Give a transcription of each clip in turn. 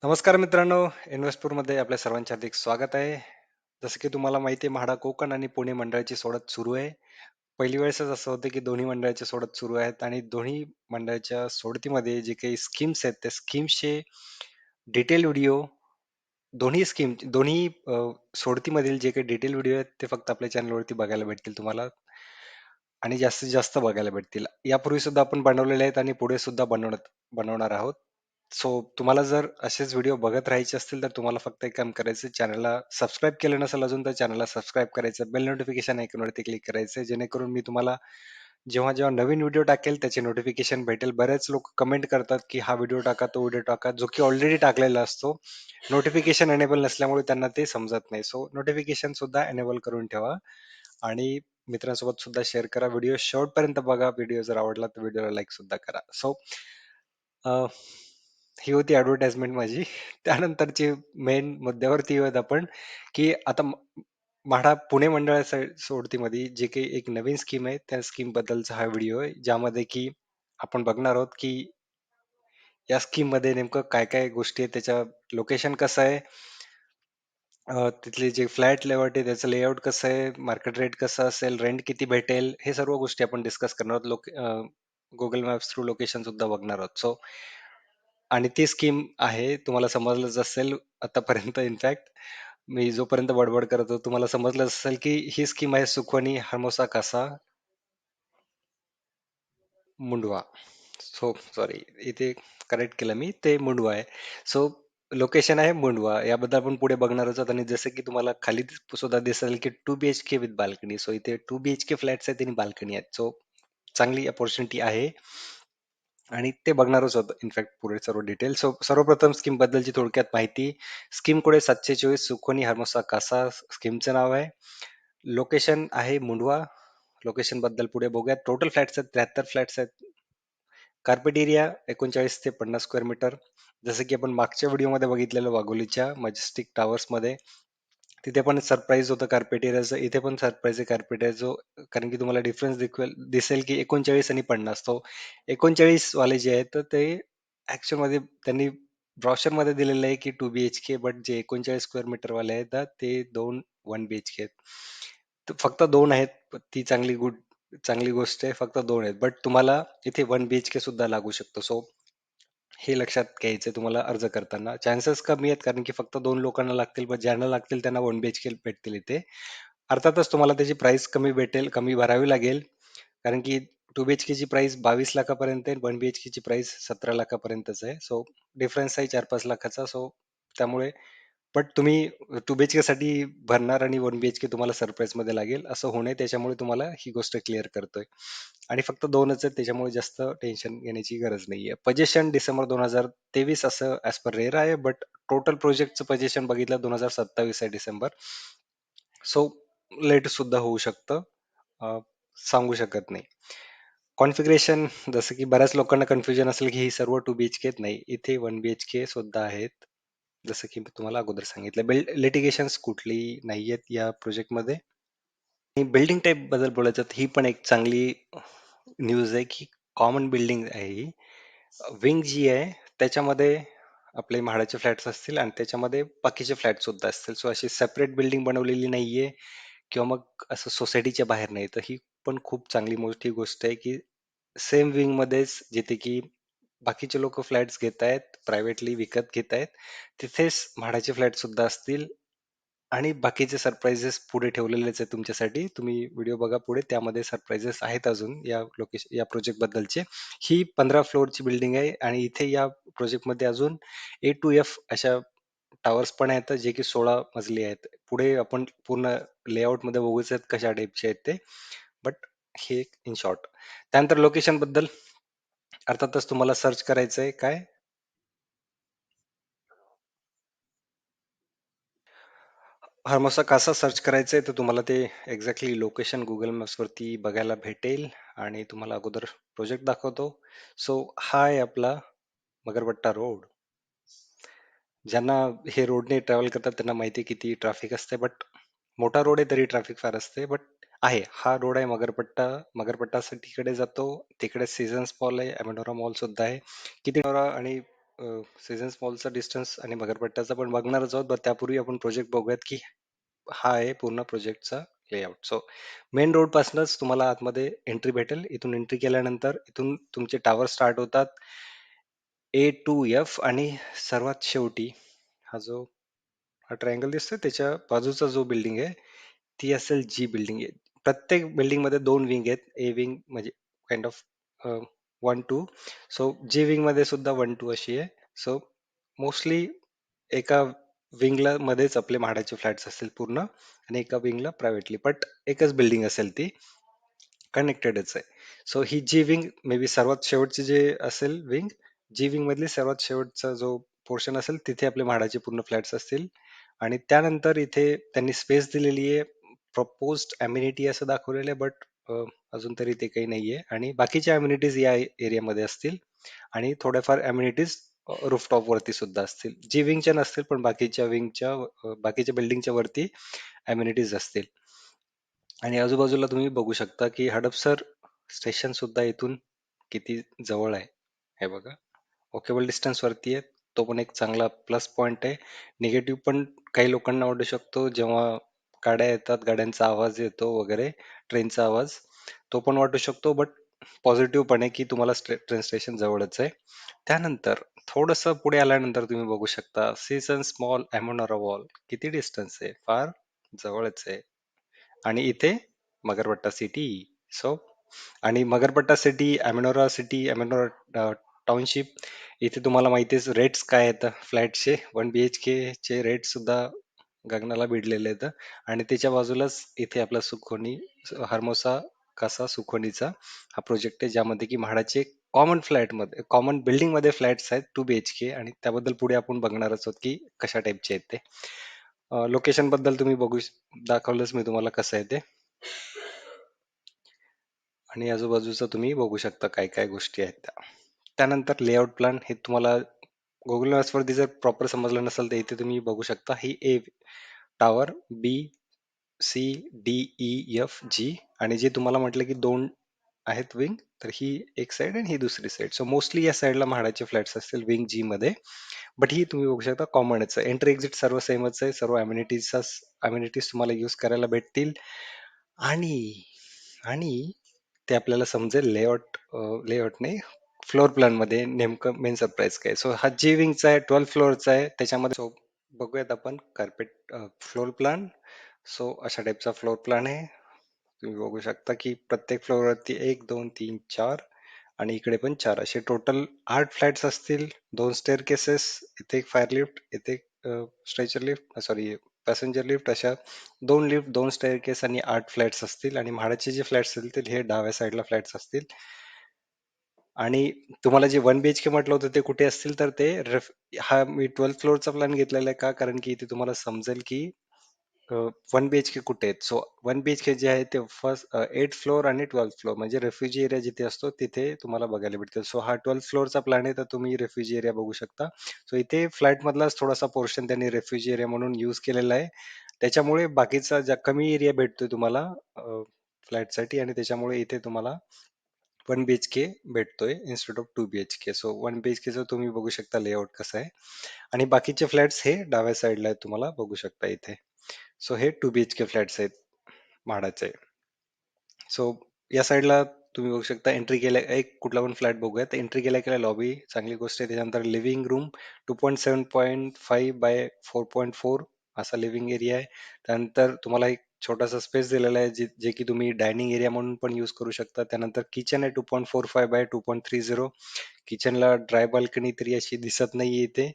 नमस्कार मित्रांनो, इन्व्हेस्टपूरमध्ये आपल्या सर्वांचे हार्दिक स्वागत आहे. जसं की तुम्हाला माहिती आहे, म्हाडा कोकण आणि पुणे मंडळाची सोडत सुरू आहे. पहिली वेळेसच असं होतं की दोन्ही मंडळाच्या सोडत सुरू आहेत आणि दोन्ही मंडळाच्या सोडतीमध्ये जे काही स्कीम्स आहेत, त्या स्कीम्सचे डिटेल व्हिडिओ दोन्ही सोडतीमधील जे काही डिटेल व्हिडिओ आहेत, ते फक्त आपल्या चॅनलवरती बघायला भेटतील तुम्हाला आणि जास्तीत जास्त बघायला भेटतील. यापूर्वी सुद्धा आपण बनवलेले आहेत आणि पुढे सुद्धा बनवणार आहोत. सो तुम्हाला जर असेच व्हिडिओ बघत राहायचे असतील तर तुम्हाला फक्त एक काम करायचं, चॅनलला सबस्क्राईब केलं नसेल अजून तर चॅनलला सबस्क्राईब करायचं, बेल नोटिफिकेशन आयकॉनवरती क्लिक करायचं, जेणेकरून मी तुम्हाला जेव्हा जेव्हा नवीन व्हिडिओ टाकेल त्याचे नोटिफिकेशन भेटेल. बरेच लोक कमेंट करतात की हा व्हिडिओ टाका, तो व्हिडिओ टाका, जो की ऑलरेडी टाकलेला असतो. नोटिफिकेशन एनेबल नसल्यामुळे त्यांना ते समजत नाही. सो नोटिफिकेशन सुद्धा एनेबल करून ठेवा आणि मित्रांसोबत सुद्धा शेअर करा. व्हिडिओ शेवटपर्यंत बघा. व्हिडिओ जर आवडला तर व्हिडिओला लाईक सुद्धा करा. सो ही होती ऍडव्हर्टाइजमेंट माझी. त्यानंतरची मेन मुद्द्यावरती येऊयात आपण, की आता म्हाडा पुणे मंडळ सोडतीमध्ये जे काही एक नवीन स्कीम आहे, त्या स्कीम बद्दलचा हा व्हिडिओ आहे, ज्यामध्ये की आपण बघणार आहोत की या स्कीम मध्ये नेमकं काय काय गोष्टी आहेत, त्याच्या लोकेशन कसं आहे, तिथले जे फ्लॅट लेआउट आहे त्याचं लेआउट कसं आहे, मार्केट रेट कसं असेल, रेंट किती भेटेल, हे सर्व गोष्टी आपण डिस्कस करणार आहोत. गुगल मॅप्स थ्रू लोकेशन सुद्धा बघणार आहोत. सो आणि ती स्कीम आहे, तुम्हाला समजलंच असेल आतापर्यंत. इनफॅक्ट मी जोपर्यंत बडबड करतो तुम्हाला समजलंच असेल की ही स्कीम आहे सुखवणी हार्मोसा कासा मुंडवा. सो सॉरी, इथे करेक्ट केलं मी, ते मुंडवा आहे. सो लोकेशन आहे मुंडवा. याबद्दल आपण पुढे बघणारच आहोत आणि जसं की तुम्हाला खाली सुद्धा दिसेल की 2 BHK विथ बाल्कनी. सो इथे 2 BHK फ्लॅट्स आहेत आणि बाल्कनी आहेत. सो चांगली अपॉर्च्युनिटी आहे आणि ते बघणारच होतं इनफॅक्ट पुढे सर्व डिटेल. सो सर्वप्रथम स्कीम बद्दलची थोडक्यात माहिती. स्कीम कोडे 724 सुखोनी हर्मोसा कासा स्कीमचं नाव आहे. लोकेशन आहे मुंडवा. लोकेशन बद्दल पुढे बघूयात. टोटल फ्लॅट्स आहेत 73 फ्लॅट्स आहेत. कार्पेट एरिया 39 ते 50 स्क्वेअर मीटर. जसं की आपण मागच्या व्हिडिओमध्ये बघितलेलं वाघोलीच्या मजेस्टिक टावर्स मध्ये, तिथे पण सरप्राईज होतं कार्पेट एरियाचं. इथे पण सरप्राईज आहे कार्पेट एरियाचं, कारण की तुम्हाला डिफरन्स दिसेल की 39 आणि 50. तो 39 वाले जे आहेत तर ते ऍक्च्युअल मध्ये त्यांनी ब्रॉशर मध्ये दिलेलं आहे की 2 BHK, बट जे 39 स्क्वेअर मीटर वाले आहेत ना, ते दोन 1 BHK आहेत. तर फक्त दोन आहेत. ती चांगली गोष्ट आहे. फक्त दोन आहेत, बट तुम्हाला इथे 1 BHK सुद्धा लागू शकतो. सो हे लक्षात घ्यायचं तुम्हाला अर्ज करताना. चान्सेस कमी आहेत कारण की फक्त दोन लोकांना लागतील, पण ज्यांना लागतील त्यांना 1 BHK भेटतील इथे. अर्थातच तुम्हाला त्याची प्राइस कमी भेटेल, कमी भरावी लागेल, कारण की 2 BHK ची प्राइस 22 लाखापर्यंत आहे, 1 BHK ची प्राइस 17 लाखापर्यंतच आहे. सो डिफरन्स आहे 4-5 लाखाचा. सो त्यामुळे बट तुम्ही 2 BHK साठी भरणार आणि 1 BHK तुम्हाला सरप्राईज मध्ये लागेल असं होणे, त्याच्यामुळे तुम्हाला ही गोष्ट क्लिअर करतोय. आणि फक्त दोनच आहेत, त्याच्यामुळे जास्त टेन्शन घेण्याची गरज नाहीये. पजेशन डिसेंबर 2023 असं ऍज पर रेर आहे, बट टोटल प्रोजेक्टचं पजेशन बघितलं 2027 आहे डिसेंबर. सो लेट सुद्धा होऊ शकतं, अं, सांगू शकत नाही. कॉन्फिगरेशन, जसं की बऱ्याच लोकांना कन्फ्युजन असेल की ही सर्व 2 BHK नाही, इथे 1 BHK सुद्धा आहेत. जसं की मी तुम्हाला अगोदर सांगितलं, लिटिगेशन्स कुठली नाहीयेत या प्रोजेक्टमध्ये. बिल्डिंग टाईप बद्दल बोलायचं तर ही पण एक चांगली न्यूज आहे की कॉमन बिल्डिंग आहे ही. विंग जी आहे त्याच्यामध्ये आपले म्हाडाचे फ्लॅट्स असतील आणि त्याच्यामध्ये बाकीचे फ्लॅट सुद्धा असतील. सो अशी सेपरेट बिल्डिंग बनवलेली नाहीये किंवा मग असं सोसायटीच्या बाहेर नाही. तर ही पण खूप चांगली मोठी गोष्ट आहे की सेम विंग मध्येच, जिथे की बाकीचे लोक फ्लॅट्स घेत आहेत, प्रायव्हेटली विकत घेत आहेत, तिथेच म्हाडाचे फ्लॅट सुद्धा असतील. आणि बाकीचे सरप्राईजेस पुढे ठेवलेलेच आहे तुमच्यासाठी. तुम्ही व्हिडिओ बघा पुढे, त्यामध्ये सरप्राईजेस आहेत अजून या या प्रोजेक्ट बद्दलचे. ही 15 फ्लोअरची बिल्डिंग आहे आणि इथे या प्रोजेक्टमध्ये अजून A to F अशा टावर्स पण आहेत जे की 16 मजली आहेत. पुढे आपण पूर्ण लेआउट मध्ये बघूच आहेत कशा टाईपचे आहेत ते, बट हे इन शॉर्ट. त्यानंतर लोकेशन बद्दल अर्थातच तुम्हाला सर्च करायचंय काय, हार्मोसा कासा सर्च करायचंय तर तुम्हाला ते एक्झॅक्टली लोकेशन गुगल मॅप्स वरती बघायला भेटेल. आणि तुम्हाला अगोदर प्रोजेक्ट दाखवतो. सो हा आहे आपला मगरपट्टा रोड. ज्यांना हे रोडने ट्रॅव्हल करतात त्यांना माहिती आहे किती ट्रॅफिक असते, बट मोठा रोड आहे तरी ट्रॅफिक फार असते. बट आहे, हा रोड आहे मगरपट्टा. मगरपट्टा तिकडे जातो, तिकडे सीझन मॉल आहे, अमेडोरा मॉल सुद्धा आहे. किती आणि सीझन्स मॉलचा डिस्टन्स आणि भगरपट्ट्याचा पण बघणारच आहोत, but त्यापूर्वी आपण प्रोजेक्ट बघूयात की हा आहे पूर्ण प्रोजेक्टचा लेआउट. सो मेन रोड पासूनच तुम्हाला आतमध्ये एंट्री भेटेल. इथून एंट्री केल्यानंतर इथून तुमचे टावर स्टार्ट होतात A to F, आणि सर्वात शेवटी हा ट्रायंगल दिसतोय त्याच्या बाजूचा जो बिल्डिंग आहे ती असेल जी बिल्डिंग आहे. प्रत्येक बिल्डिंग मध्ये दोन विंग आहेत. ए विंग म्हणजे kind of 1-2. So G wing मध्ये सुद्धा 1-2 अशी आहे. सो मोस्टली एका विंगला मध्येच आपले म्हाडाचे फ्लॅट्स असतील पूर्ण, आणि एका विंगला प्रायव्हेटली, बट एकच बिल्डिंग असेल ती, कनेक्टेडच आहे. So he G wing may be सर्वात शेवटची जे असेल विंग, जी विंग मधली सर्वात शेवटचा जो पोर्शन असेल तिथे आपले म्हाडाचे पूर्ण फ्लॅट्स असतील. आणि त्यानंतर इथे त्यांनी स्पेस दिलेली आहे, प्रपोज्ड अम्युनिटी असं दाखवलेलं आहे, बट अजून तरी ते काही नाहीये. आणि बाकीच्या अम्युनिटीज या एरियामध्ये असतील, आणि थोड्याफार अम्युनिटीज रूफटॉप वरती सुद्धा असतील. जी विंगच्या नसतील, पण बाकीच्या विंगच्या बाकीच्या बिल्डिंगच्या वरती अम्युनिटीज असतील. आणि आजूबाजूला तुम्ही बघू शकता की हडपसर स्टेशन सुद्धा इथून किती जवळ आहे, हे बघा. वॉकेबल डिस्टन्स वरती आहे. तो पण एक चांगला प्लस पॉइंट आहे. निगेटिव्ह पण काही लोकांना वाटू शकतो, जेव्हा गाड्या येतात, गाड्यांचा आवाज येतो वगैरे, ट्रेनचा आवाज, तो पण वाटू शकतो. बट पॉझिटिव्ह पण आहे की तुम्हाला ट्रेन स्टेशन जवळच आहे. त्यानंतर थोडस पुढे आल्यानंतर तुम्ही बघू शकता सीझन स्मॉल अॅमोनोरा वॉल. किती डिस्टन्स आहे, फार जवळच आहे. आणि इथे मगरपट्टा सिटी. सो आणि मगरपट्टा सिटी, अमेनोरा टाउनशिप, इथे तुम्हाला माहितीच रेट्स काय आहेत फ्लॅटचे. 1 BHK चे रेट सुद्धा गगनाला भिडलेले आहेत. आणि त्याच्या बाजूलाच इथे आपला सुखोनी, हर्मोसा कासा सुखोनीचा हा प्रोजेक्ट आहे, ज्यामध्ये की म्हाडाचे कॉमन फ्लॅट मध्ये, कॉमन बिल्डिंग मध्ये फ्लॅट्स आहेत 2 BHK. आणि त्याबद्दल पुढे आपण बघणारच आहोत की कशा टाईपचे आहेत ते. लोकेशन बद्दल तुम्ही दाखवलंच मी तुम्हाला कसं आहे ते. आणि आजूबाजूचं तुम्ही बघू शकता काय काय गोष्टी आहेत त्या. त्यानंतर लेआउट प्लॅन हे तुम्हाला गुगल मॅप्स वरती जर प्रॉपर समजलं नसेल तर इथे तुम्ही बघू शकता. ही A tower, B, C, D, E, F, G, आणि जे तुम्हाला म्हटलं की दोन आहेत विंग, तर ही एक साइड आणि ही दुसरी साइड. सो मोस्टली या साइडला म्हाडाचे फ्लॅट्स असतील विंग जी मध्ये. बट ही तुम्ही बघू शकता कॉमनच आहे. एंट्री एक्झिट सर्व सेमच आहे. सर्व अम्युनिटीज तुम्हाला यूज करायला भेटतील. आणि आणि ते आपल्याला समजेल लेआउट, लेआउट नाही, फ्लोर प्लॅन मध्ये नेमकं मेन सरप्राईज काय. सो हा जी विंगचा आहे, 12 फ्लोअरचा आहे त्याच्यामध्ये. सो बघूयात आपण कार्पेट फ्लोर प्लॅन. सो अशा टाईपचा फ्लोर प्लॅन आहे. तुम्ही बघू शकता की प्रत्येक फ्लोअरवरती 1, 2, 3, 4, आणि इकडे पण 4, असे टोटल 8 फ्लॅट्स असतील. 2 स्टेअरकेसेस, इथे एक फायर लिफ्ट, इथे stretcher lift, sorry passenger lift, अशा 2 लिफ्ट, 2 स्टेअरकेस आणि 8 फ्लॅट्स असतील. आणि म्हाडाचे जे फ्लॅट्स असतील हे डाव्या साईडला फ्लॅट्स असतील. आणि तुम्हाला जे 1 BHK म्हटलं होतं ते कुठे असतील, तर ते हा मी 12 फ्लोअरचा प्लॅन घेतलेला आहे का, कारण की इथे तुम्हाला समजेल की 1 BHK कुठे आहेत. सो 1 BHK जे आहे ते फर्स्ट 8 फ्लोअर आणि 12 फ्लोअर, म्हणजे रेफ्युजी एरिया जिथे असतो तिथे तुम्हाला बघायला भेटतील. सो हा 12 फ्लोअरचा प्लॅन आहे, तर तुम्ही रेफ्युजी एरिया बघू शकता. सो इथे फ्लॅट मधलाच थोडासा पोर्शन त्यांनी रेफ्युजी एरिया म्हणून यूज केलेला आहे. त्याच्यामुळे बाकीचा ज्या कमी एरिया भेटतोय तुम्हाला फ्लॅटसाठी, आणि त्याच्यामुळे इथे तुम्हाला 1 BHK भेटतोय instead of 2 BHK. So 1 BHK चं तुम्ही बघू शकता लेआउट कसं आहे. आणि बाकीचे फ्लॅट्स हे डाव्या साईडला आहेत, तुम्हाला बघू शकता इथे. सो हे 2 BHK फ्लॅट्स आहेत म्हाडाचे. सो या साईडला तुम्ही बघू शकता, एंट्री केल्या एक कुठला पण फ्लॅट बघूयात. एंट्री केल्या केल्या लॉबी चांगली गोष्ट आहे. त्याच्यानंतर लिव्हिंग रूम 2.7.5 बाय 4.4 असा लिव्हिंग एरिया आहे. त्यानंतर तुम्हाला एक छोटासा स्पेस दिलेला आहे, जे की तुम्ही डायनिंग एरिया म्हणून पण यूज करू शकता. त्यानंतर किचन आहे 2.45 बाय 2.30. किचनला ड्राय बाल्कनी तरी अशी दिसत नाहीये इथे.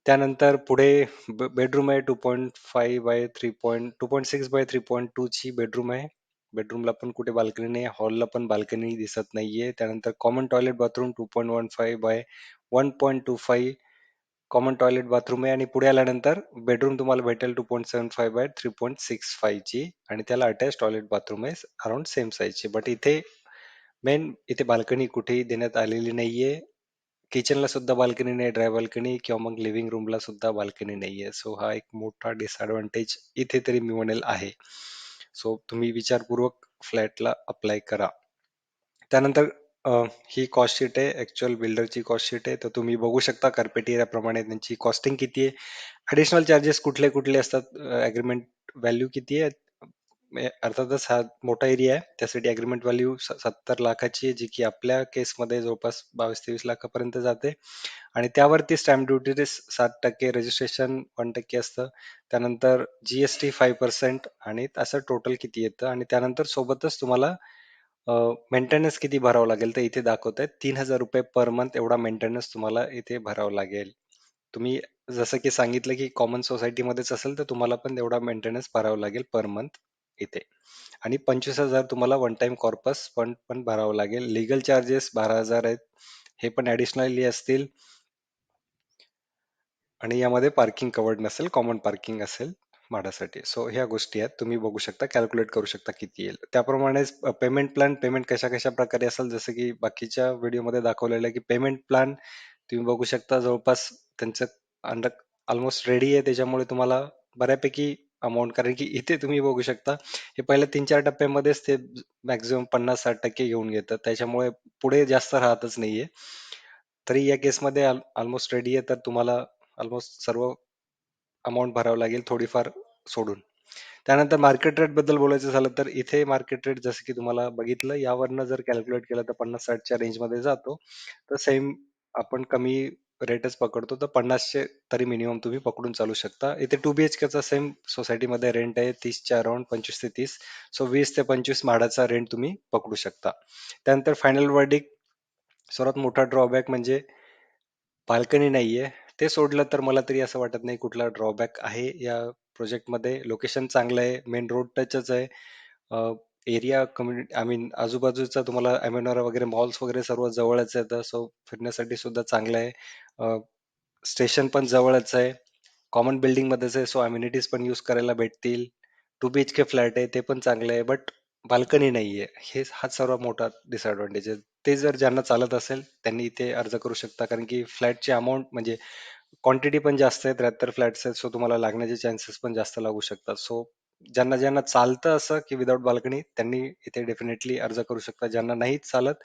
त्यानंतर पुढे बेडरूम आहे 2.6 बाय 3.2 ची बेडरूम आहे. बेडरूमला पण कुठे बाल्कनी नाही, हॉलला पण बाल्कनी दिसत नाहीये. त्यानंतर common toilet bathroom 2.15 by 1.25 common toilet bathroom आहे. आणि पुढे आल्यानंतर बेडरूम तुम्हाला भेटेल 2.75 बाय 3.65 ची, आणि त्याला अटॅच टॉयलेट बाथरूम आहे अराउंड सेम साईजची. बट इथे मेन इथे बाल्कनी कुठेही देण्यात आलेली नाहीये. किचनला सुद्धा बाल्कनी नाही, ड्राय बाल्कनी, किंवा मग लिव्हिंग रूमला सुद्धा बाल्कनी नाहीये. सो हा एक मोठा डिसएडव्हान्टेज इथे तरी मी म्हणेल आहे. सो तुम्ही विचारपूर्वक फ्लॅटला अप्लाय करा. त्यानंतर अ, ही कॉस्ट शीट आहे ऍक्च्युअल बिल्डरची कॉस्ट शीट आहे. तर तुम्ही बघू शकता कार्पेट एरिया प्रमाणे त्यांची कॉस्टिंग किती आहे. ऍडिशनल चार्जेस कुठले कुठले असतात, अग्रीमेंट व्हॅल्यू किती आहे. अर्थातच हा मोठा एरिया आहे, त्यासाठी अग्रीमेंट व्हॅल्यू 70 लाखाची आहे, जी की आपल्या केसमध्ये जवळपास 22-23 लाखापर्यंत जाते. आणि त्यावरती स्टॅम्प ड्युटी 7%, रजिस्ट्रेशन 1% असतं. त्यानंतर जीएसटी 5% आणि असं टोटल किती येतं. आणि त्यानंतर सोबतच तुम्हाला मेंटेनन्स किती भरावं लागेल तर इथे दाखवत आहेत. 3,000 रुपये पर मंथ एवढा मेंटेनन्स तुम्हाला इथे भरावं लागेल. तुम्ही जसं की सांगितलं की कॉमन सोसायटीमध्येच असेल तर तुम्हाला पण एवढा मेंटेनन्स भरावा लागेल पर मंथ इथे. आणि 25,000 तुम्हाला वन टाइम कॉर्पस फंड पण भरावं लागेल. लिगल चार्जेस 12,000 आहेत, हे पण ऍडिशनली असतील. आणि यामध्ये पार्किंग कवर्ड नसेल, कॉमन पार्किंग असेल भाड्यासाठी. सो ह्या गोष्टी आहेत, तुम्ही बघू शकता, कॅल्क्युलेट करू शकता किती येईल. त्याप्रमाणेच पेमेंट प्लॅन, पेमेंट कशा कशा प्रकारे असेल जसं की बाकीच्या व्हिडिओमध्ये दाखवलेलं आहे की पेमेंट प्लॅन तुम्ही बघू शकता जवळपास त्यांचं अंडर ऑलमोस्ट रेडी आहे. त्याच्यामुळे तुम्हाला बऱ्यापैकी अमाऊंट, कारण की इथे तुम्ही बघू शकता हे पहिल्या 3-4 टप्प्यामध्येच ते मॅक्झिमम 50-60% घेऊन घेतात, त्याच्यामुळे पुढे जास्त राहतच नाहीये. तरी या केसमध्ये ऑलमोस्ट रेडी आहे, तर तुम्हाला ऑलमोस्ट सर्व अमाऊंट भरावं लागेल थोडीफार सोडून. त्यानंतर मार्केट रेट बद्दल बोलायचं झालं तर इथे मार्केट रेट जसं की तुम्हाला बघितलं यावरनं जर कॅल्क्युलेट केलं तर 50-60च्या रेंजमध्ये जातो. तर सेम आपण कमी रेटच पकडतो, तर 50चे तरी मिनिमम तुम्ही पकडून चालू शकता. इथे 2 BHKचा सेम सोसायटीमध्ये रेंट आहे 30च्या अराउंड, 25 ते 30. सो 20 ते 25 म्हाडाचा रेंट तुम्ही पकडू शकता. त्यानंतर फायनल वर्डिक, सर्वात मोठा ड्रॉबॅक म्हणजे बाल्कनी नाहीये. ते सोडलं तर मला तरी असं वाटत नाही कुठला ड्रॉबॅक आहे या प्रोजेक्टमध्ये. लोकेशन चांगलं आहे, मेन रोड टचच आहे. एरिया कम्युनिटी आय मीन आजूबाजूचा तुम्हाला अमेनॉरा वगैरे मॉल्स वगैरे सर्व जवळच आहे, सो फिरण्यासाठी सुद्धा चांगलं आहे. स्टेशन पण जवळच आहे, कॉमन बिल्डिंग मध्येच आहे, सो अम्युनिटीज पण यूज करायला भेटतील. 2 BHK फ्लॅट आहे, ते पण चांगलं आहे, बट बाल्कनी नाहीये. हाच सर्वात मोठा डिसएडव्हान्टेज आहे. ते जर ज्यांना चालत असेल त्यांनी इथे अर्ज करू शकता, कारण की फ्लॅटची अमाऊंट म्हणजे क्वांटिटी पण जास्त आहे, 73 फ्लॅट्स आहेत, सो तुम्हाला लागण्याचे चान्सेस पण जास्त लागू शकतात. सो ज्यांना ज्यांना चालतं असं की विदाउट बाल्कनी, त्यांनी इथे डेफिनेटली अर्ज करू शकता. ज्यांना नाही चालत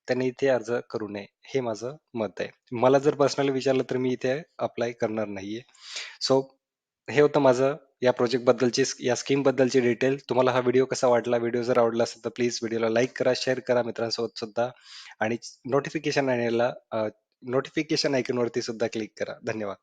त्यांनी इथे अर्ज करू नये, हे माझं मत आहे. मला जर पर्सनली विचारलं तर मी इथे अप्लाय करणार नाहीये. सो हे होतं माझं या प्रोजेक्ट बद्दलची, या स्कीम बद्दलची डिटेल. तुम्हाला हा व्हिडिओ कसा वाटला? व्हिडिओ जर आवडला असेल तर प्लीज व्हिडिओला लाईक करा, शेअर करा मित्रांसोबत सुद्धा. आणि नोटिफिकेशन आयकॉनवरती सुद्धा क्लिक करा. धन्यवाद.